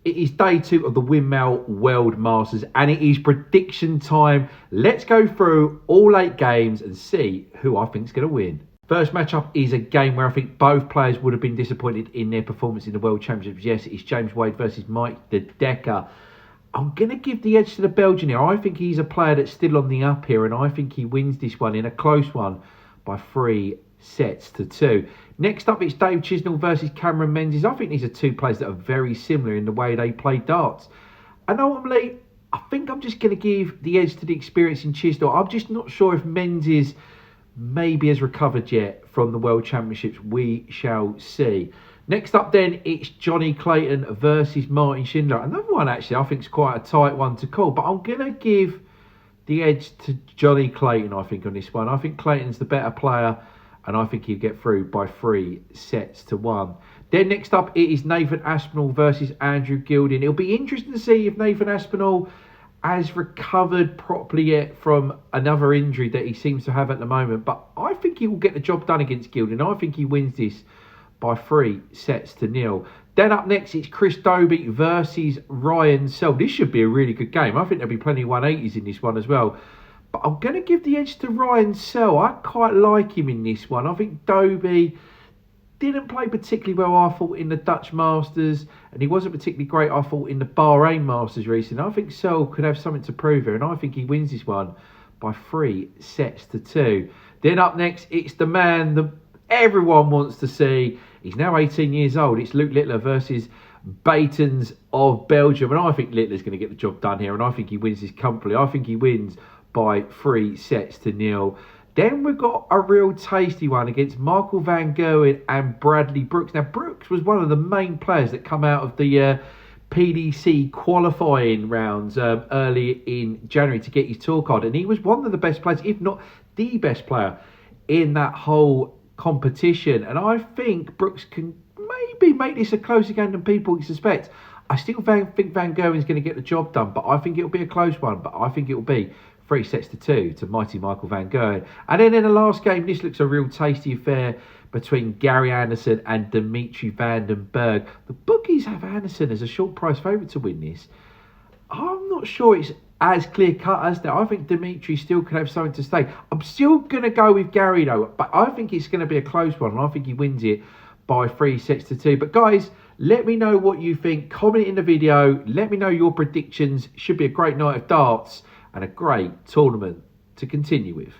It is day 2 of the Winmau World Masters and it is prediction time. Let's go through all 8 games and see who I think is going to win. First matchup is a game where I think both players would have been disappointed in their performance in the World Championships. Yes, it's James Wade versus Mike de Decker. I'm going to give the edge to the Belgian here. I think he's a player that's still on the up here and I think he wins this one in a close one by 3-2. Next up, it's Dave Chisnell versus Cameron Menzies. I think these are 2 players that are very similar in the way they play darts. And ultimately, I think I'm just going to give the edge to the experience in Chisnell. I'm just not sure if Menzies maybe has recovered yet from the World Championships. We shall see. Next up then, it's Johnny Clayton versus Martin Schindler. Another one actually I think is quite a tight one to call, but I'm going to give the edge to Johnny Clayton, I think, on this one. I think Clayton's the better player and I think he'll get through by 3-1. Then next up, it is Nathan Aspinall versus Andrew Gilding. It'll be interesting to see if Nathan Aspinall has recovered properly yet from another injury that he seems to have at the moment. But I think he will get the job done against Gilding. I think he wins this by 3-0. Then up next, it's Chris Dobie versus Ryan Sell. This should be a really good game. I think there'll be plenty of 180s in this one as well. But I'm going to give the edge to Ryan Sell. I quite like him in this one. I think Dobie didn't play particularly well, I thought, in the Dutch Masters. And he wasn't particularly great, I thought, in the Bahrain Masters recently. I think Sell could have something to prove here. And I think he wins this one by 3-2. Then up next, it's the man that everyone wants to see. He's now 18 years old. It's Luke Littler versus Batens of Belgium. And I think Littler's going to get the job done here. And I think he wins this comfortably. I think he wins by 3-0. Then we've got a real tasty one against Michael van Gerwen and Bradley Brooks. Now, Brooks was one of the main players that come out of the PDC qualifying rounds early in January to get his tour card. And he was one of the best players, if not the best player, in that whole competition. And I think Brooks can maybe make this a closer game than people suspect. I still think Van Gerwen's going to get the job done, but I think it'll be a close one. But I think it'll be 3-2 to mighty Michael van Gerwen. And then in the last game, this looks a real tasty affair between Gary Anderson and Dimitri van den Berg. The bookies have Anderson as a short price favourite to win this. I'm not sure it's as clear cut as that. I think Dimitri still could have something to stay. I'm still going to go with Gary though, but I think it's going to be a close one and I think he wins it by 3-2. But guys, let me know what you think. Comment in the video. Let me know your predictions. Should be a great night of darts and a great tournament to continue with.